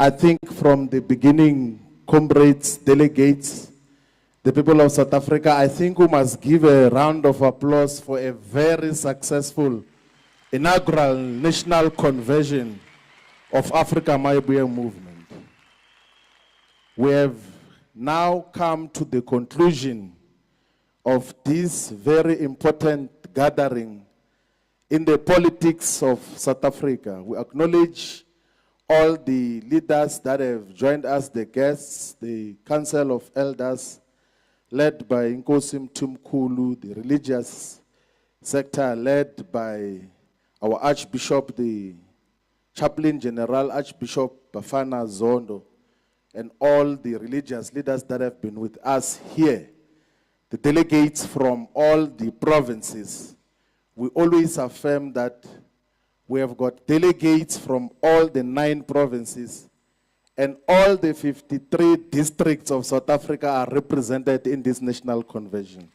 I think from the beginning, comrades, delegates, the people of South Africa, I think we must give a round of applause for a very successful inaugural national convention of Africa Mayibuye movement. We have now come to the conclusion of this very important gathering in the politics of South Africa. We acknowledge all the leaders that have joined us, the guests, the Council of Elders, led by Nkosi Mthimkhulu, the religious sector led by our Archbishop, the Chaplain General, Archbishop Bafana Zondo, and all the religious leaders that have been with us here, the delegates from all the provinces. We always affirm that we have got delegates from all the 9 provinces, and all the 53 districts of South Africa are represented in this national convention.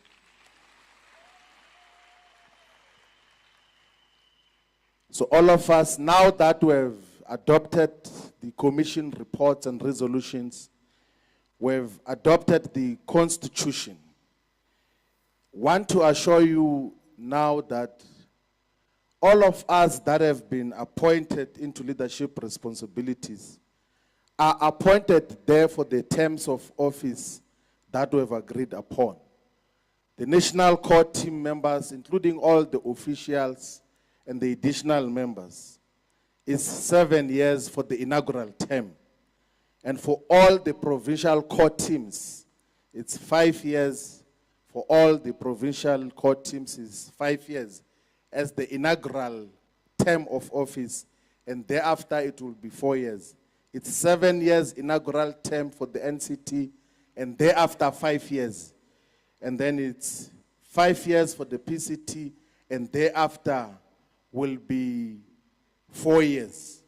So all of us, now that we have adopted the commission reports and resolutions, we have adopted the constitution, want to assure you now that all of us that have been appointed into leadership responsibilities are appointed there for the terms of office that we have agreed upon. The National Core Team members, including all the officials and the additional members, is 7 years for the inaugural term. And for all the provincial core teams, it's 5 years. For all the provincial core teams is 5 years as the inaugural term of office, and thereafter it will be 4 years. It's 7 years inaugural term for the NCT, and thereafter 5 years. And then it's 5 years for the PCT, and thereafter will be 4 years.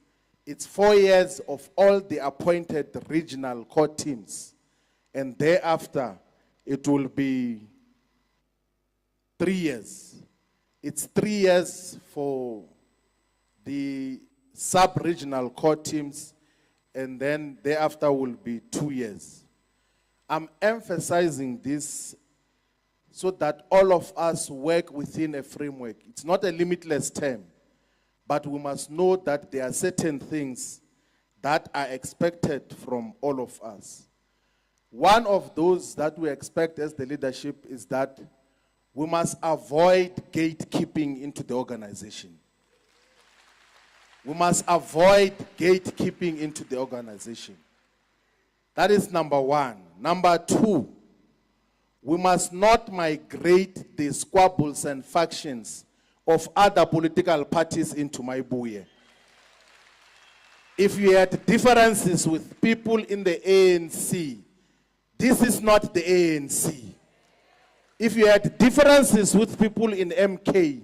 It's 4 years of all the appointed regional core teams, and thereafter it will be 3 years. It's 3 years for the sub-regional core teams, and then thereafter will be 2 years. I'm emphasizing this so that all of us work within a framework. It's not a limitless term, but we must know that there are certain things that are expected from all of us. One of those that we expect as the leadership is that we must avoid gatekeeping into the organization. We must avoid gatekeeping into the organization. That is number one. Number two, we must not migrate the squabbles and factions of other political parties into Mayibuye. If you had differences with people in the ANC, this is not the ANC. If you had differences with people in MK,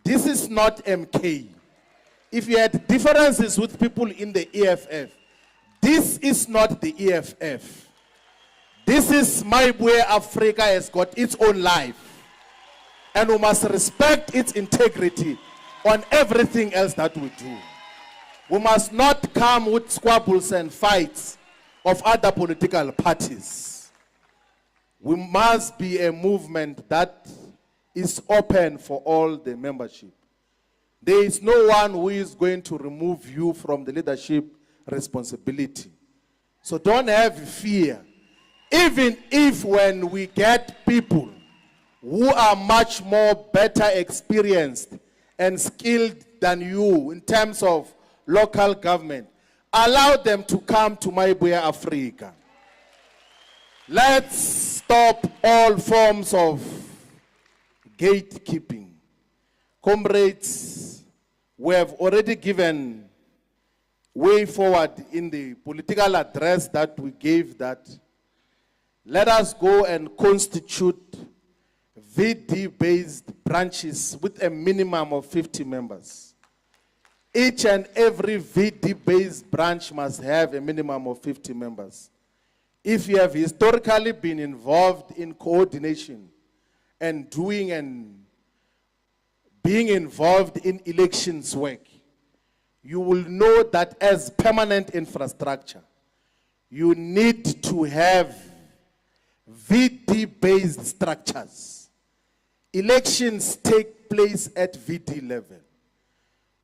this is not MK. If you had differences with people in the EFF, this is not the EFF. This is Mayibuye. Africa has got its own life. And we must respect its integrity on everything else that we do. We must not come with squabbles and fights of other political parties. We must be a movement that is open for all the membership. There is no one who is going to remove you from the leadership responsibility. So don't have fear. Even if when we get people who are much more better experienced and skilled than you in terms of local government, allow them to come to Mayibuye, Africa. Let's stop all forms of gatekeeping. Comrades, we have already given way forward in the political address that we gave that let us go and constitute VD-based branches with a minimum of 50 members. Each and every VD-based branch must have a minimum of 50 members. If you have historically been involved in coordination and doing and being involved in elections work, you will know that as permanent infrastructure, you need to have VD-based structures. Elections take place at VD level.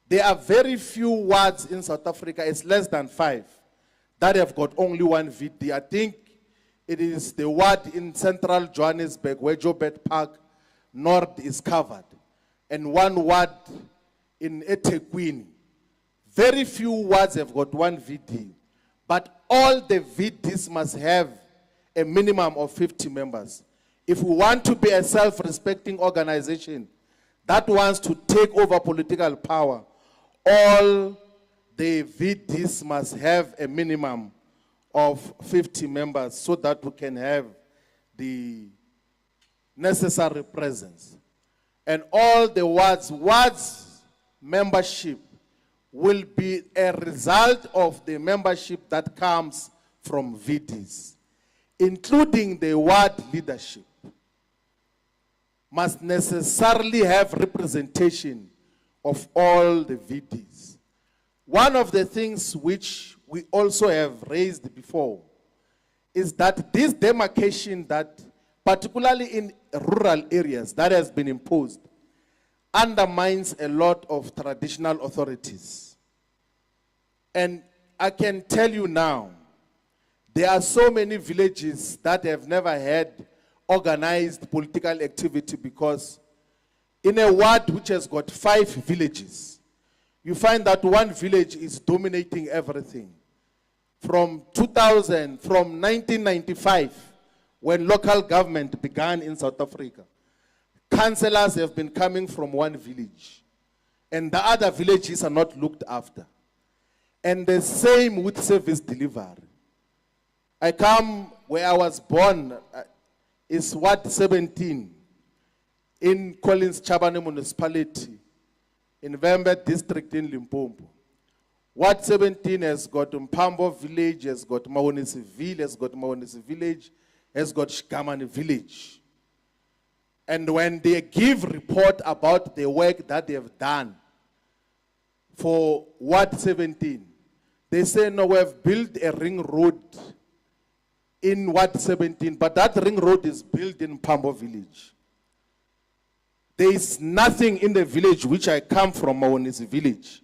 There are very few wards in South Africa, it's less than 5, that have got only one VD. I think it is the ward in central Johannesburg where Joburg Park North is covered, and one ward in eThekwini. Very few wards have got one VD, but all the VDs must have a minimum of 50 members. If we want to be a self-respecting organization that wants to take over political power, all the VDs must have a minimum of 50 members so that we can have the necessary presence. And all the wards membership will be a result of the membership that comes from VDs, including the ward leadership must necessarily have representation of all the VDs. One of the things which we also have raised before is that this demarcation that, particularly in rural areas, that has been imposed, undermines a lot of traditional authorities. And I can tell you now, there are so many villages that have never had organized political activity because in a ward which has got 5 villages, you find that one village is dominating everything. From 1995, when local government began in South Africa, councillors have been coming from one village, and the other villages are not looked after. And the same with service delivery. I come where I was born, is Ward 17 in Collins Chabane municipality in Vembe district in Limpopo. Ward 17 has got Mpambo village, has got Mawonisiville, has got Mawonisiville village, has got Shikamani village. And when they give report about the work that they have done for Ward 17, they say, no, we have built a ring road in Ward 17, but that ring road is built in Mpambo village. There is nothing in the village which I come from, Mawonisi village,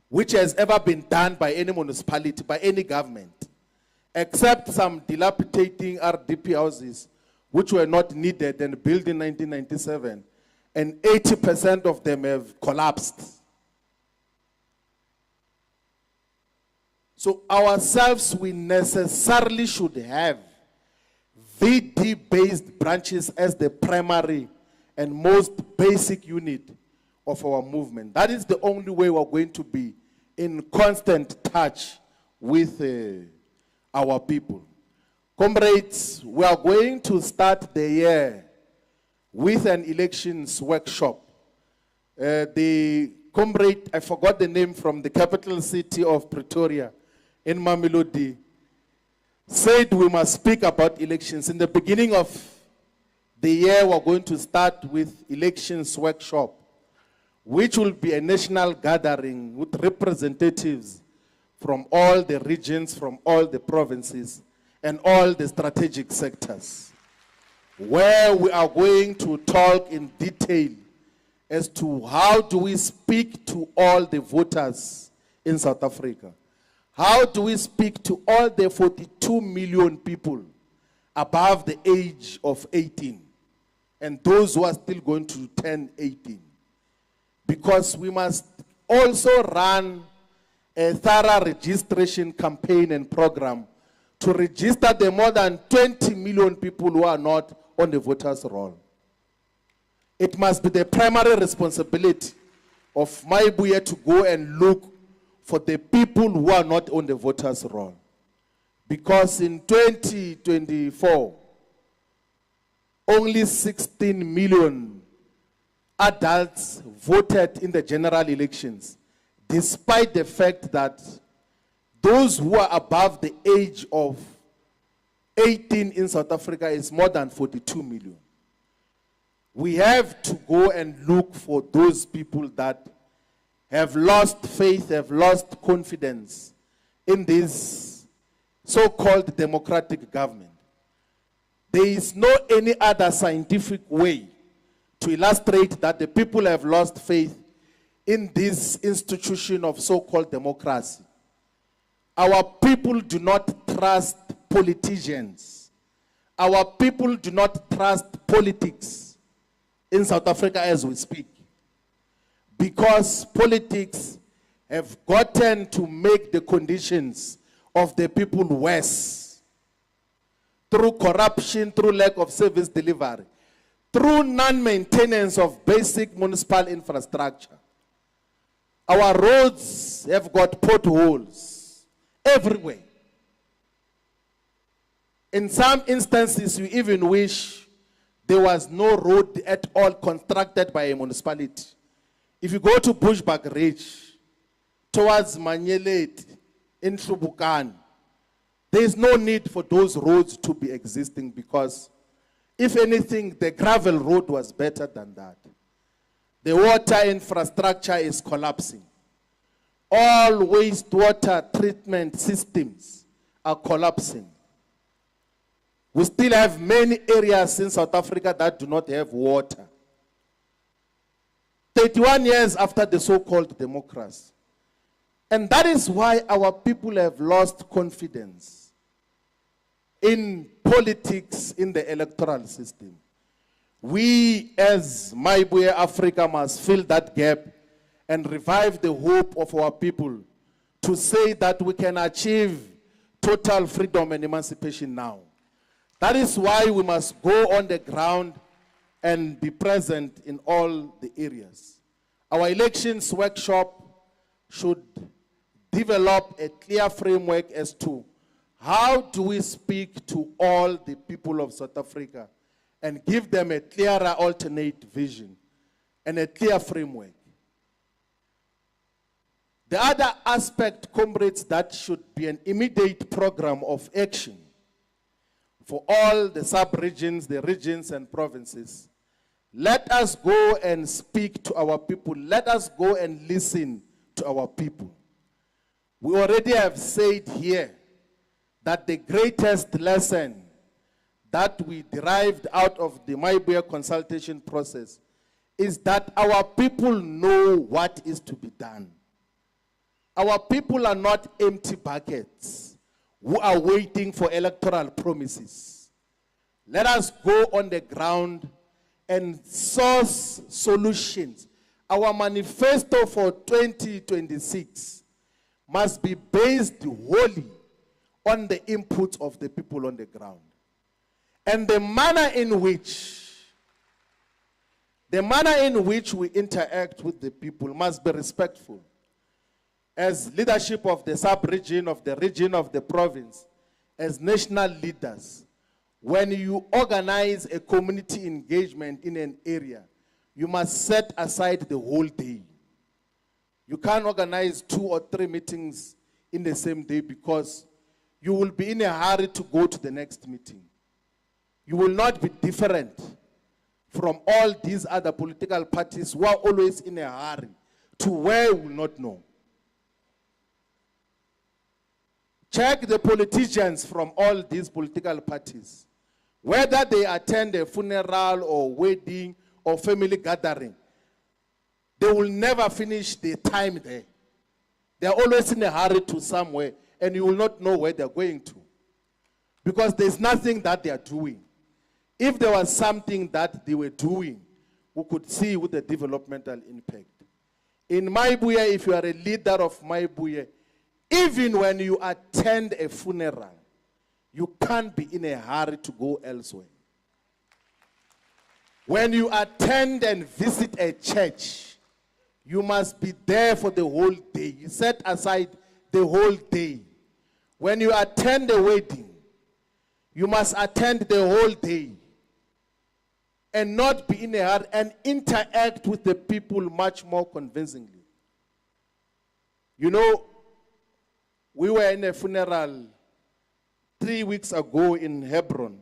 which has ever been done by any municipality, by any government, except some dilapidating RDP houses, which were not needed and built in 1997, and 80% of them have collapsed. So ourselves, we necessarily should have VD-based branches as the primary and most basic unit of our movement. That is the only way we're going to be in constant touch with our people. Comrades, we are going to start the year with an elections workshop. The comrade, I forgot the name, from the capital city of Pretoria in Mamelodi, said we must speak about elections. In the beginning of the year, we're going to start with elections workshop, which will be a national gathering with representatives from all the regions, from all the provinces, and all the strategic sectors, where we are going to talk in detail as to how do we speak to all the voters in South Africa. How do we speak to all the 42 million people above the age of 18 and those who are still going to turn 18? Because we must also run a thorough registration campaign and program to register the more than 20 million people who are not on the voters' roll. It must be the primary responsibility of Mayibuye to go and look for the people who are not on the voters' roll. Because in 2024, only 16 million adults voted in the general elections, despite the fact that those who are above the age of 18 in South Africa is more than 42 million. We have to go and look for those people that have lost faith, have lost confidence in this so-called democratic government. There is no any other scientific way to illustrate that the people have lost faith in this institution of so-called democracy. Our people do not trust politicians. Our people do not trust politics in South Africa as we speak, because politics have gotten to make the conditions of the people worse through corruption, through lack of service delivery, through non-maintenance of basic municipal infrastructure. Our roads have got potholes everywhere. In some instances, we even wish there was no road at all constructed by a municipality. If you go to Bushbuck Ridge, towards Manyeleti, in Shubukani, there is no need for those roads to be existing, because if anything, the gravel road was better than that. The water infrastructure is collapsing. All wastewater treatment systems are collapsing. We still have many areas in South Africa that do not have water. 31 years after the so-called democracy. And that is why our people have lost confidence in politics, in the electoral system. We as Mayibuye Africa must fill that gap and revive the hope of our people to say that we can achieve total freedom and emancipation now. That is why we must go on the ground and be present in all the areas. Our elections workshop should develop a clear framework as to how do we speak to all the people of South Africa and give them a clearer alternate vision and a clear framework. The other aspect, comrades, that should be an immediate program of action for all the sub-regions, the regions and provinces. Let us go and speak to our people. Let us go and listen to our people. We already have said here that the greatest lesson that we derived out of the Mayibuye consultation process is that our people know what is to be done. Our people are not empty buckets who are waiting for electoral promises. Let us go on the ground and source solutions. Our manifesto for 2026 must be based wholly on the input of the people on the ground. And the manner in which we interact with the people must be respectful. As leadership of the sub-region, of the region, of the province, as national leaders, when you organize a community engagement in an area, you must set aside the whole day. You can't organize 2 or 3 meetings in the same day, because you will be in a hurry to go to the next meeting. You will not be different from all these other political parties who are always in a hurry to where you will not know. Check the politicians from all these political parties. Whether they attend a funeral or wedding or family gathering, they will never finish their time there. They are always in a hurry to somewhere, and you will not know where they are going to, because there's nothing that they are doing. If there was something that they were doing, we could see with the developmental impact. In Mayibuye, if you are a leader of Mayibuye, even when you attend a funeral, you can't be in a hurry to go elsewhere. When you attend and visit a church, you must be there for the whole day. You set aside the whole day. When you attend a wedding, you must attend the whole day and not be in a hurry, and interact with the people much more convincingly. You know, we were in a funeral 3 weeks ago in Hebron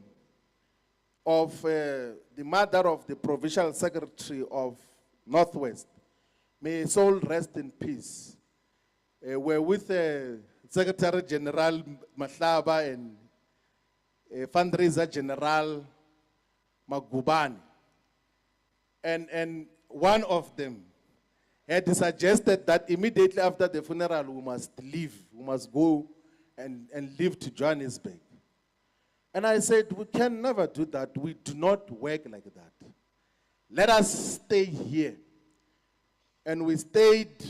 of the mother of the provincial secretary of Northwest, may his soul rest in peace, were with Secretary General Mahlaba and Fundraiser General Magubane. And one of them had suggested that immediately after the funeral we must leave, we must go and leave to Johannesburg. And I said, we can never do that. We do not work like that. Let us stay here. And we stayed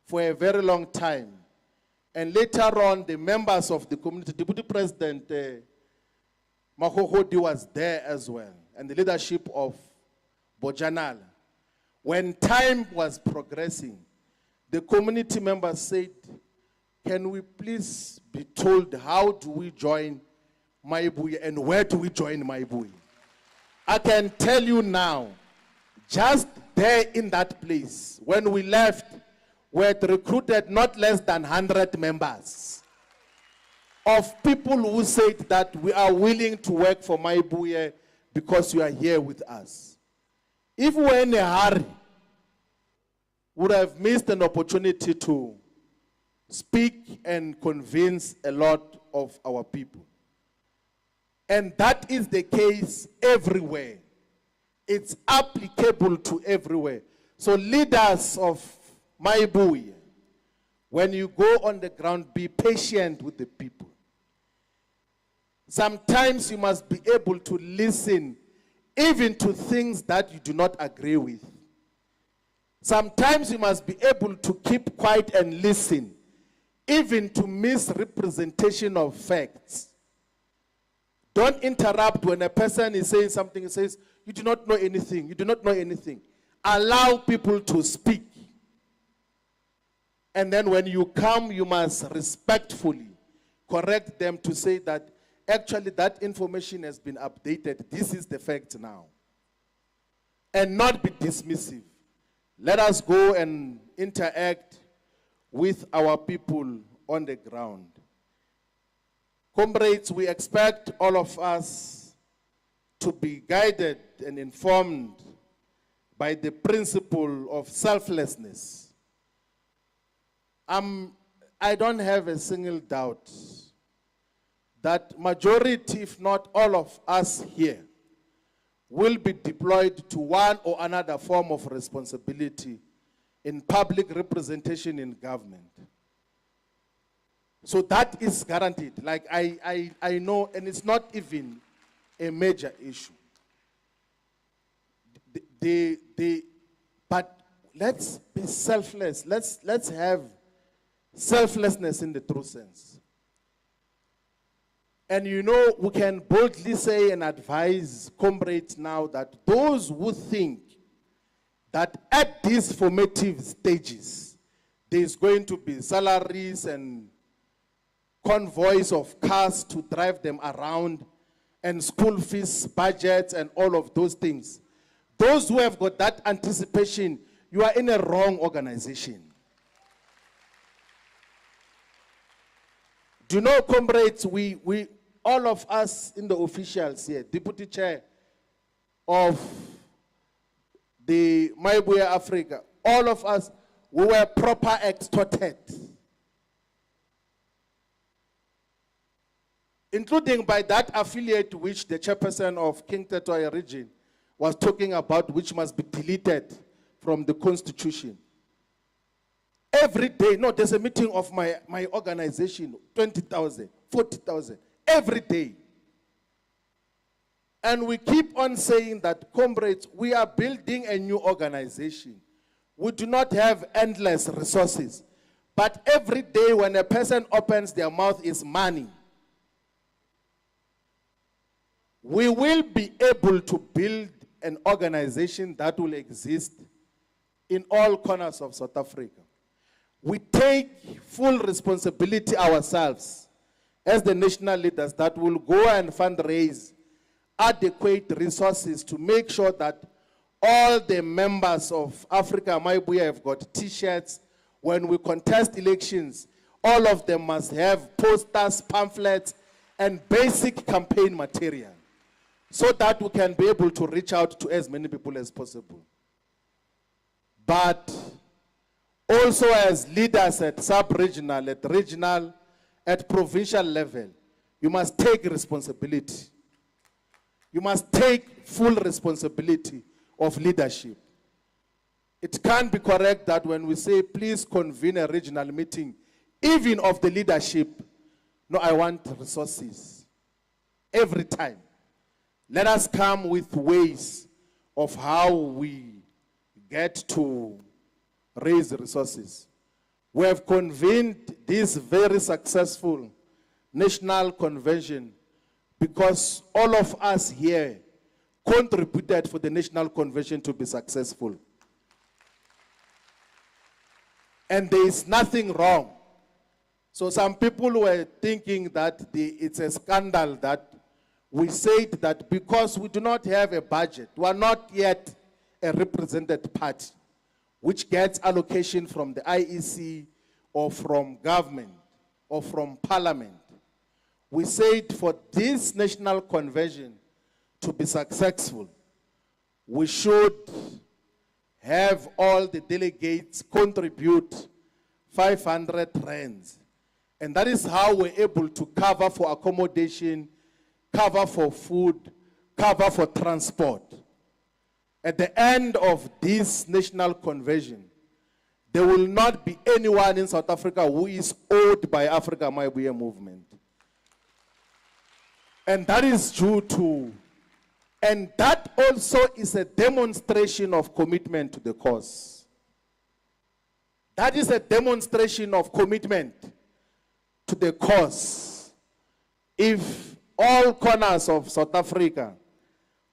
for a very long time. And later on, the members of the community, Deputy President Mahohodi was there as well, and the leadership of Bojanala. When time was progressing, the community members said, can we please be told how do we join Mayibuye and where do we join Mayibuye? I can tell you now, just there in that place, when we left, we had recruited not less than 100 members of people who said that we are willing to work for Mayibuye because you are here with us. If we were in a hurry, we would have missed an opportunity to speak and convince a lot of our people. And that is the case everywhere. It's applicable to everywhere. So leaders of Mayibuye, when you go on the ground, be patient with the people. Sometimes you must be able to listen even to things that you do not agree with. Sometimes you must be able to keep quiet and listen, even to misrepresentation of facts. Don't interrupt when a person is saying something, he says, you do not know anything, you do not know anything. Allow people to speak. And then when you come, you must respectfully correct them to say that actually that information has been updated. This is the fact now. And not be dismissive. Let us go and interact with our people on the ground. Comrades, we expect all of us to be guided and informed by the principle of selflessness. I don't have a single doubt that majority, if not all of us here, will be deployed to one or another form of responsibility in public representation in government. So that is guaranteed. Like I know, and it's not even a major issue. But let's be selfless. Let's have selflessness in the true sense. And you know, we can boldly say and advise comrades now that those who think that at these formative stages, there's going to be salaries and convoys of cars to drive them around and school fees, budgets, and all of those things. Those who have got that anticipation, you are in a wrong organization. Do you know, comrades, all of us in the officials here, Deputy Chair of the Mayibuye Africa, all of us, we were proper extorted. Including by that affiliate which the chairperson of King Tetoya region was talking about, which must be deleted from the constitution. Every day, no, there's a meeting of my organization, 20,000, 40,000, every day. And we keep on saying that, comrades, we are building a new organization. We do not have endless resources. But every day when a person opens their mouth is money. We will be able to build an organization that will exist in all corners of South Africa. We take full responsibility ourselves as the national leaders that will go and fundraise adequate resources to make sure that all the members of Africa Mayibuye have got t-shirts. When we contest elections, all of them must have posters, pamphlets, and basic campaign material, so that we can be able to reach out to as many people as possible. But also as leaders at sub-regional, at regional, at provincial level, you must take responsibility. You must take full responsibility of leadership. It can't be correct that when we say, please convene a regional meeting, even of the leadership, no, I want resources. Every time. Let us come with ways of how we get to raise resources. We have convened this very successful national convention because all of us here contributed for the national convention to be successful. And there is nothing wrong. So some people were thinking that it's a scandal that we said that because we do not have a budget, we are not yet a represented party, which gets allocation from the IEC or from government or from parliament. We said for this national convention to be successful, we should have all the delegates contribute 500 rands. And that is how we're able to cover for accommodation, cover for food, cover for transport. At the end of this national convention, there will not be anyone in South Africa who is owed by Africa Mayibuye movement. And that is due to, and that also is a demonstration of commitment to the cause. That is a demonstration of commitment to the cause. If all corners of South Africa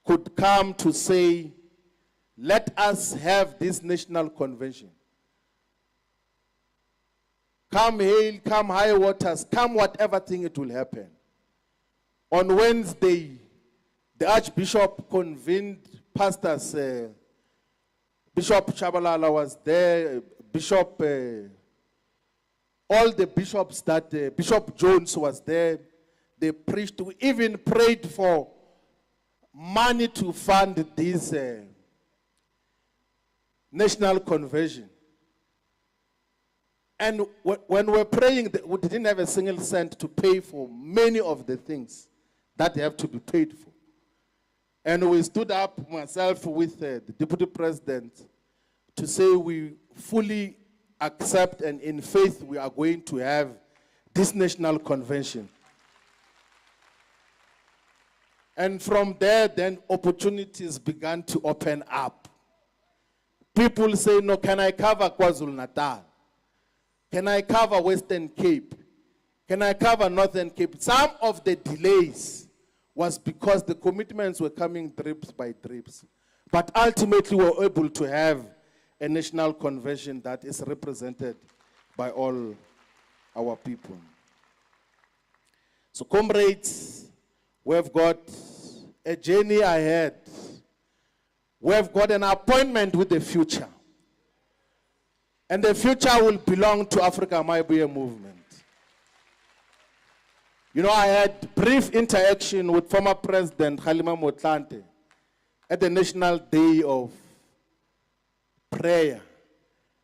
could come to say, let us have this national convention. Come hail, come high waters, come whatever thing, it will happen. On Wednesday, the Archbishop convened pastors. Bishop Shabalala was there, all the bishops that, Bishop Jones was there. They preached, we even prayed for money to fund this national convention. And when we're praying, we didn't have a single cent to pay for many of the things that have to be paid for. And we stood up, myself with the Deputy President, to say we fully accept and in faith we are going to have this national convention. And from there, then opportunities began to open up. People say, no, can I cover KwaZulu-Natal? Can I cover Western Cape? Can I cover Northern Cape? Some of the delays was because the commitments were coming drips by drips. But ultimately, we were able to have a national convention that is represented by all our people. So, comrades, we've got a journey ahead. We've got an appointment with the future. And the future will belong to Africa Mayibuye movement. You know, I had brief interaction with former President Kgalema Motlanthe at the National Day of Prayer.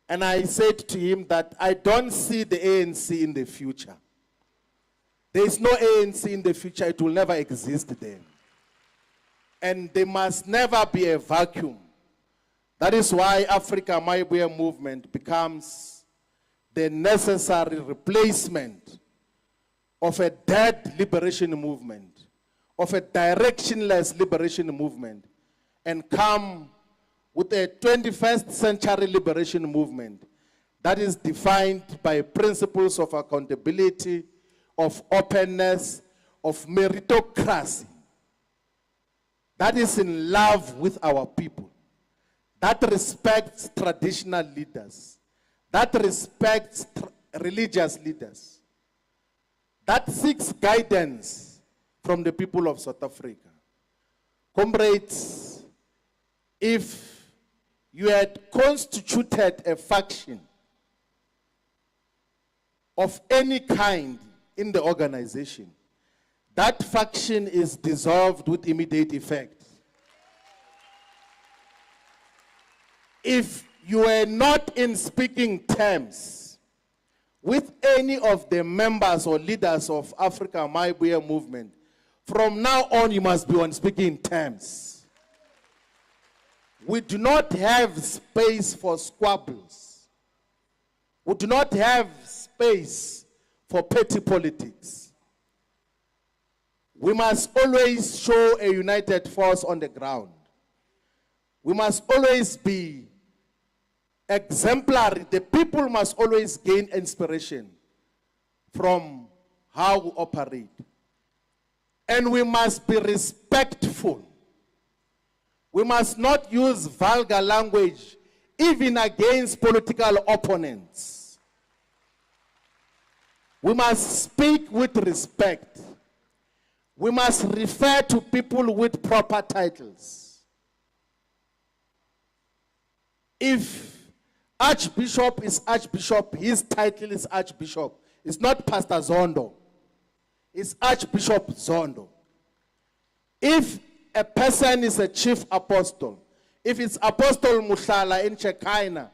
And I said to him that I don't see the ANC in the future. There is no ANC in the future. It will never exist then. And there must never be a vacuum. That is why Africa Mayibuye movement becomes the necessary replacement of a dead liberation movement, of a directionless liberation movement, and come with a 21st century liberation movement that is defined by principles of accountability, of openness, of meritocracy, that is in love with our people, that respects traditional leaders, that respects religious leaders, that seeks guidance from the people of South Africa. Comrades, if you had constituted a faction of any kind in the organization, that faction is dissolved with immediate effect. If you were not in speaking terms with any of the members or leaders of Africa Mayibuye movement, from now on you must be on speaking terms. We do not have space for squabbles. We do not have space for petty politics. We must always show a united force on the ground. We must always be exemplary. The people must always gain inspiration from how we operate. And we must be respectful. We must not use vulgar language, even against political opponents. We must speak with respect. We must refer to people with proper titles. If Archbishop is Archbishop, his title is Archbishop. It's not Pastor Zondo. It's Archbishop Zondo. If a person is a chief apostle, if it's Apostle Mushala in Chekina,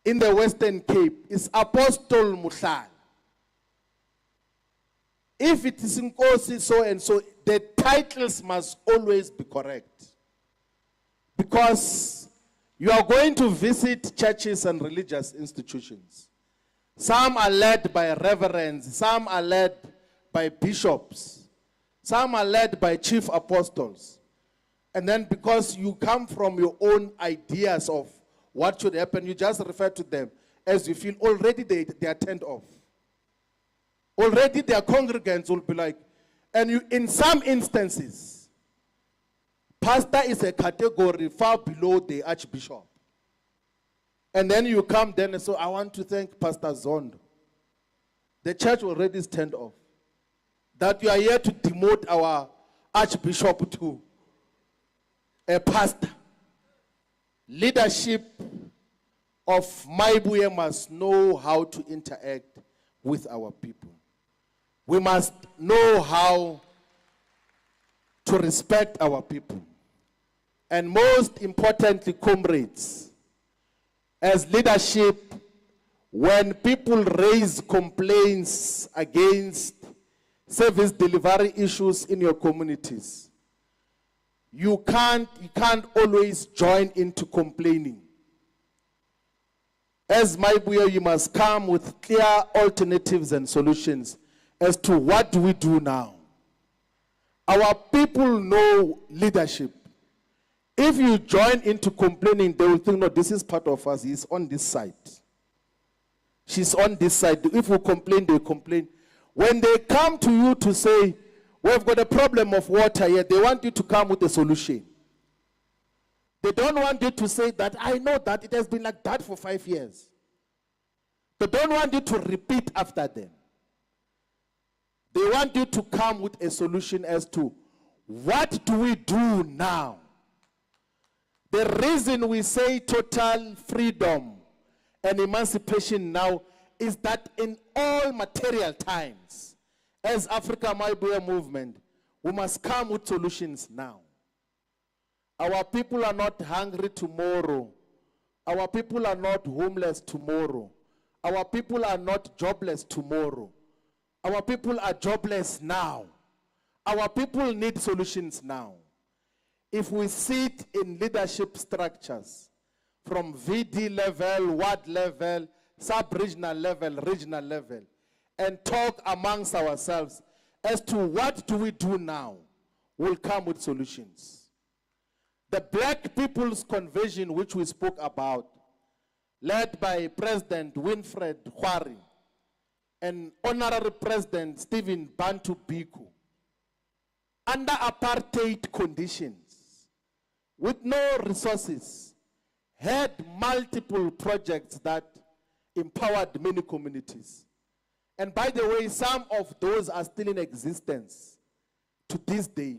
in the Western Cape, it's Apostle Mushala. If it is Nkosi so and so, the titles must always be correct. Because you are going to visit churches and religious institutions. Some are led by reverends, some are led by bishops, some are led by chief apostles. And then because you come from your own ideas of what should happen, you just refer to them as you feel. Already they are turned off. Already their congregants will be like, and you, in some instances, pastor is a category far below the archbishop. And then you come then and say, I want to thank Pastor Zondo. The church already is turned off. That you are here to demote our archbishop to a pastor. Leadership of Mayibuye must know how to interact with our people. We must know how to respect our people. And most importantly, comrades, as leadership, when people raise complaints against service delivery issues in your communities, you can't always join into complaining. As Mayibuye, you must come with clear alternatives and solutions as to what do we do now. Our people know leadership. If you join into complaining, they will think, no, this is part of us. He's on this side. She's on this side. If we complain, they complain. When they come to you to say, we've got a problem of water here, they want you to come with a solution. They don't want you to say that, I know that it has been like that for 5 years. They don't want you to repeat after them. They want you to come with a solution as to what do we do now? The reason we say total freedom and emancipation now is that in all material times, as Africa Mayibuye movement, we must come with solutions now. Our people are not hungry tomorrow. Our people are not homeless tomorrow. Our people are not jobless tomorrow. Our people are jobless now. Our people need solutions now. If we sit in leadership structures from VD level, ward level, sub-regional level, regional level, and talk amongst ourselves as to what do we do now, we'll come with solutions. The Black People's Convention, which we spoke about, led by President Winfred Khwari and Honorary President Stephen Bantu Biko, under apartheid conditions, with no resources, had multiple projects that empowered many communities. And by the way, some of those are still in existence to this day.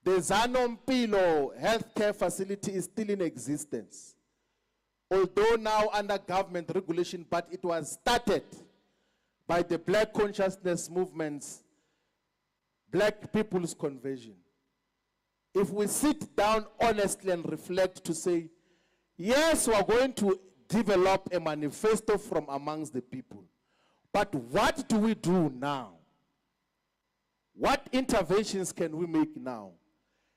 The Zanompilo healthcare facility is still in existence, although now under government regulation, but it was started by the Black Consciousness Movement's Black People's Convention. If we sit down honestly and reflect to say, Yes, we are going to develop a manifesto from amongst the people. But what do we do now? What interventions can we make now?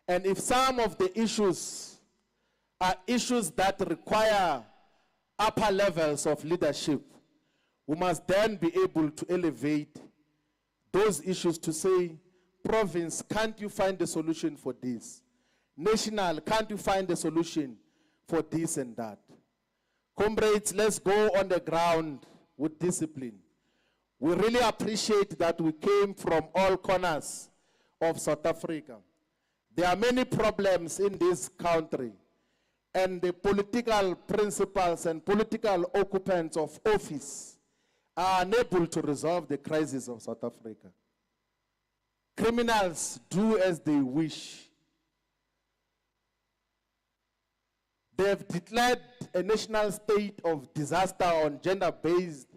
And if some of the issues are issues that require upper levels of leadership, we must then be able to elevate those issues to say, province, can't you find a solution for this? National, can't you find a solution for this and that? Comrades, let's go on the ground with discipline. We really appreciate that we came from all corners of South Africa. There are many problems in this country, and the political principals and political occupants of office are unable to resolve the crisis of South Africa. Criminals do as they wish. They have declared a national state of disaster on gender-based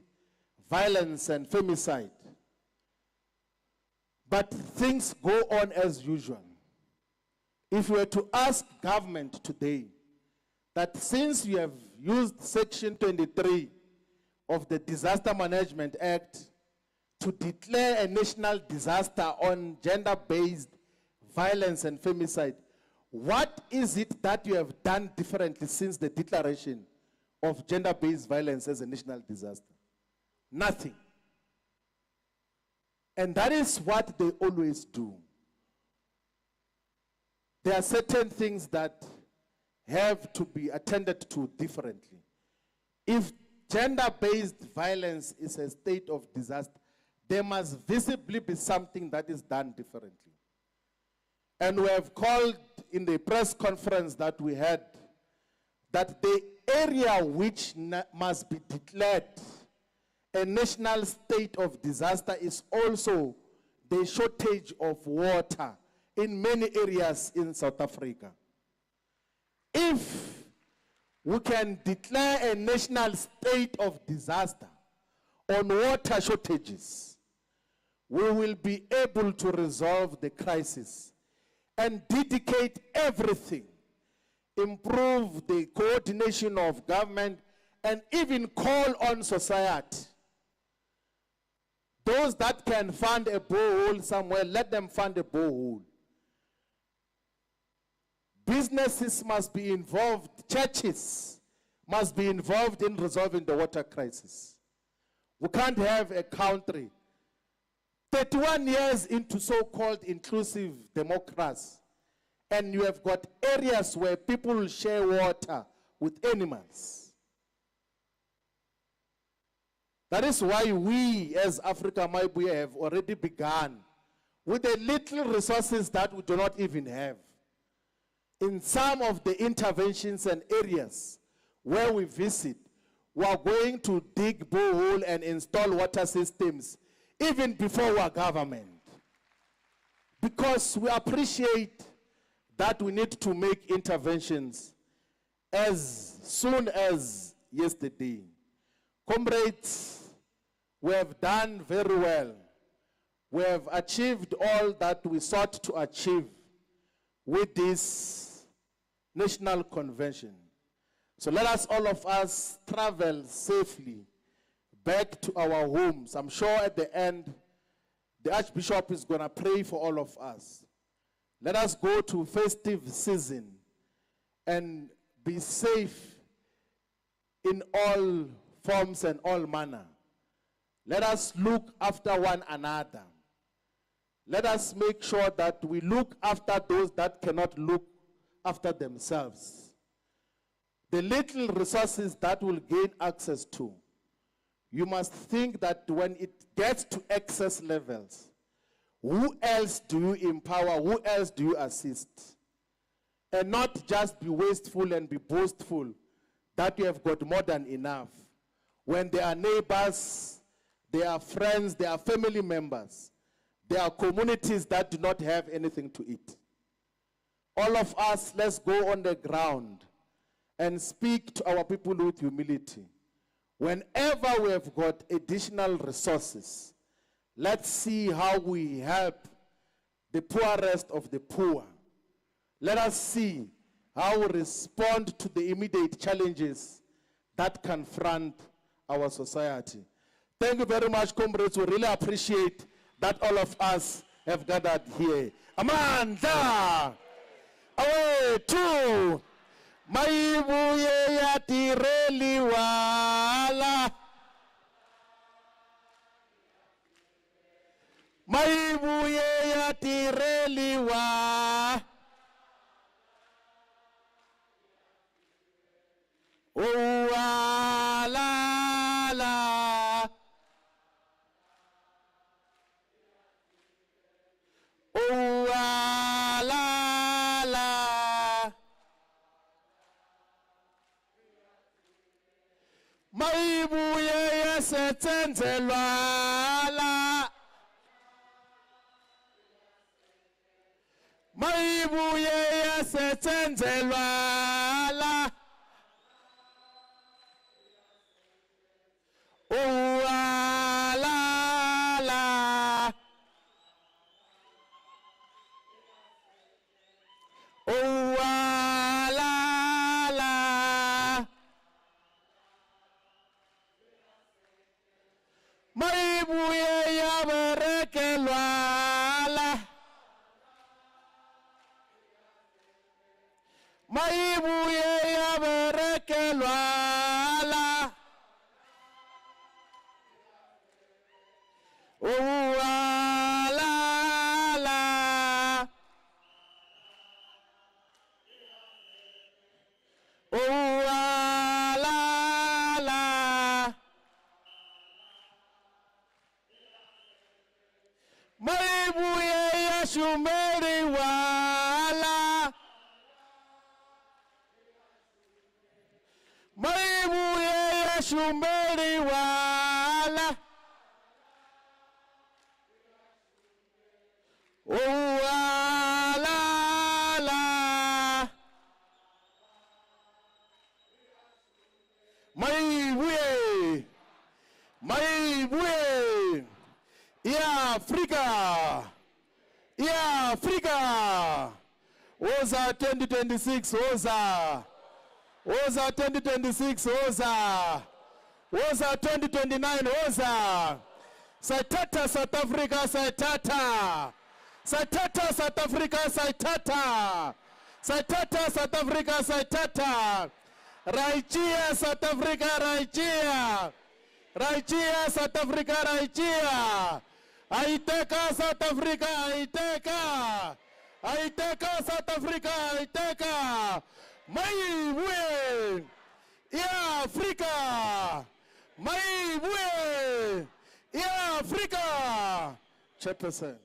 violence and femicide. But things go on as usual. If we were to ask government today that since you have used Section 23 of the Disaster Management Act to declare a national disaster on gender-based violence and femicide, what is it that you have done differently since the declaration of gender-based violence as a national disaster? Nothing. And that is what they always do. There are certain things that have to be attended to differently. If gender-based violence is a state of disaster, there must visibly be something that is done differently. And we have called in the press conference that we had that the area which must be declared a national state of disaster is also the shortage of water in many areas in South Africa. If we can declare a national state of disaster on water shortages, we will be able to resolve the crisis and dedicate everything, improve the coordination of government, and even call on society. Those that can fund a borehole somewhere, let them fund a borehole. Businesses must be involved, churches must be involved in resolving the water crisis. We can't have a country 31 years into so-called inclusive democracy, and you have got areas where people share water with animals. That is why we as Africa Mayibuye have already begun with the little resources that we do not even have. In some of the interventions and areas where we visit, we are going to dig borehole and install water systems even before our government. Because we appreciate that we need to make interventions as soon as yesterday. Comrades, we have done very well. We have achieved all that we sought to achieve with this national convention. So let us, all of us, travel safely back to our homes. I'm sure at the end, the Archbishop is going to pray for all of us. Let us go to festive season and be safe in all forms and all manner. Let us look after one another. Let us make sure that we look after those that cannot look after themselves. The little resources that will gain access to, you must think that when it gets to excess levels, who else do you empower? Who else do you assist? And not just be wasteful and be boastful that you have got more than enough. When there are neighbors, there are friends, there are family members, there are communities that do not have anything to eat. All of us, let's go on the ground and speak to our people with humility. Whenever we have got additional resources, let's see how we help the poorest of the poor. Let us see how we respond to the immediate challenges that confront our society. Thank you very much, comrades. We really appreciate that all of us have gathered here. Amanda! Away, two! Mayibuye ya tireli wala. Mayibuye ya tireli wa. Wala la. Wala la. Mayibuye ya setsenzelwa la. Mayibuye ya setsenzelwa la. Wala la. Wala la. Mayibuye ya berekelwa la. Mayibuye ya berekelwa la. Wala la. Wala la. Mayibuye ya shumeri wala. Mayibuye ya shumeri wala. Wala la. Mayibuye. Mayibuye. Ya Afrika. Ya Afrika. Oza 2026 oza. Oza 2026 oza. Oza 2029 oza. Saitata South Africa saitata. Saitata South Africa saitata. Saitata South Africa saitata. Raichia South Africa raichia. Raichia South Africa raichia. Aiteka South Africa aiteka. Aiteka South Africa aiteka. Mayibuye ya Afrika. Mayibuye ya Afrika. Chairperson.